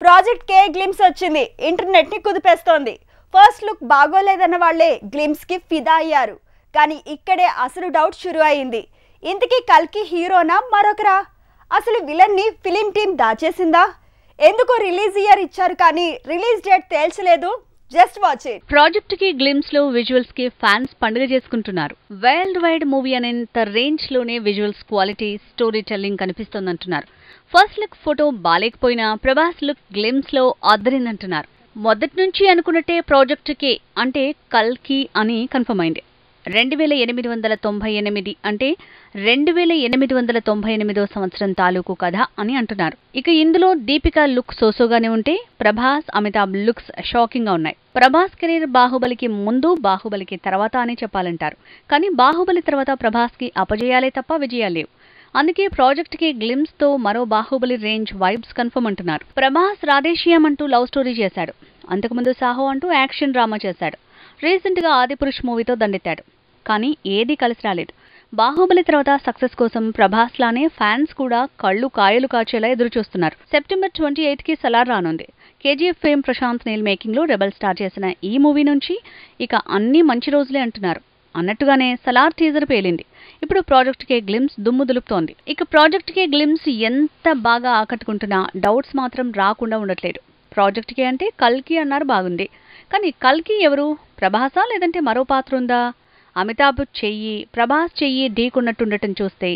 Project కే glimpse వచ్చింది. Internet ని కుదిపేస్తోంది. First look బాగోలేదన్న వాళ్ళే గ్లిమ్స్ కి ఫిదా అయ్యారు. కానీ ఇక్కడే అసలు డౌట్ షురు అయింది. ఇంతకీ కల్కి హీరోనా మరొకరా? అసలు విలన్ ని ఫిలిం టీం దాచేసిందా? ఎందుకు రిలీజ్ ఇయర్ ఇచ్చారు కానీ రిలీజ్ డేట్ తేల్చలేదు? Just watch it. ప్రాజెక్ట్ కి గ్లిమ్స్ లో విజువల్స్ కి ఫ్యాన్స్ పండుగ చేసుకుంటున్నారు. వరల్డ్ వైడ్ మూవీ అనేంత రేంజ్ లోనే విజువల్స్ క్వాలిటీ, స్టోరీ టెల్లింగ్ కనిపిస్తోందంటున్నారు. ఫస్ట్ లుక్ ఫోటో బాలేకపోయినా ప్రభాస్ లుక్ గ్లిమ్స్ లో అద్దరిందంటున్నారు. మొదటి నుంచి అనుకున్నట్టే ప్రాజెక్ట్ కే అంటే కల్కి అని కన్ఫర్మ్ అయింది. 2898 అంటే 2898వ సంవత్సరం తాలూకు కథ అని అంటున్నారు. ఇక ఇందులో దీపిక లుక్ సోసోగానే ఉంటే ప్రభాస్, అమితాబ్ లుక్స్ షాకింగ్ గా ఉన్నాయి. ప్రభాస్ కెరీర్ బాహుబలికి ముందు, బాహుబలికి తర్వాత అని చెప్పాలంటారు. కానీ బాహుబలి తర్వాత ప్రభాస్ కి అపజయాలే తప్ప విజయాలు లేవు. అందుకే ప్రాజెక్ట్ కి గ్లిమ్స్ తో మరో బాహుబలి రేంజ్ వైబ్స్ కన్ఫర్మ్ అంటున్నారు. ప్రభాస్ రాధేశ్యామ్ అంటూ లవ్ స్టోరీ చేశాడు. అంతకుముందు సాహో అంటూ యాక్షన్ డ్రామా చేశాడు. రీసెంట్ గా ఆదిపురుష్ మూవీతో దండెత్తాడు. కానీ ఏదీ కలిసి రాలేదు. బాహుబలి తర్వాత సక్సెస్ కోసం ప్రభాస్ లానే ఫ్యాన్స్ కూడా కళ్ళు కాయలు కాచేలా ఎదురుచూస్తున్నారు. సెప్టెంబర్ 28 కి సలార్ రానుంది. KGF fame Prashanth Neel making లో రెబల్ స్టార్ చేసిన ఈ మూవీ నుంచి ఇక అన్ని మంచి రోజులే అంటున్నారు. అన్నట్టుగానే సలార్ టీజర్ పేలింది. ఇప్పుడు ప్రాజెక్ట్ కే గ్లిమ్స్ దుమ్ము దులుపుతోంది. ఇక ప్రాజెక్ట్ కే గ్లిమ్స్ ఎంత బాగా ఆకట్టుకుంటున్నా డౌట్స్ మాత్రం రాకుండా ఉండట్లేదు. ప్రాజెక్ట్ కే అంటే కల్కి అన్నారు, బాగుంది. కానీ కల్కి ఎవరు? ప్రభాసా లేదంటే మరో పాత్ర ఉందా? అమితాబ్ చెయ్యి, ప్రభాస్ చెయ్యి ఢీకున్నట్టుండటం చూస్తే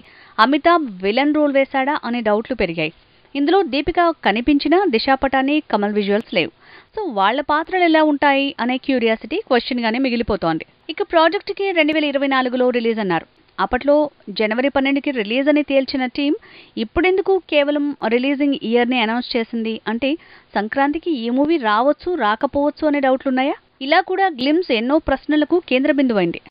అమితాబ్ విలన్ రోల్ వేశాడా అనే డౌట్లు పెరిగాయి. ఇందులో దీపిక కనిపించినా దిశా పటాని, కమల్ విజువల్స్ లేవు. సో వాళ్ల పాత్రలు ఎలా ఉంటాయి అనే క్యూరియాసిటీ క్వశ్చన్ గానే మిగిలిపోతోంది. ఇక ప్రాజెక్ట్ కి 2024లో రిలీజ్ అన్నారు. అప్పట్లో జనవరి 12కి రిలీజ్ అని తేల్చిన టీం ఇప్పుడెందుకు కేవలం రిలీజింగ్ ఇయర్ ని అనౌన్స్ చేసింది? అంటే సంక్రాంతికి ఈ మూవీ రావచ్చు, రాకపోవచ్చు అనే డౌట్లున్నాయా? ఇలా కూడా గ్లిమ్స్ ఎన్నో ప్రశ్నలకు కేంద్ర బిందువైంది.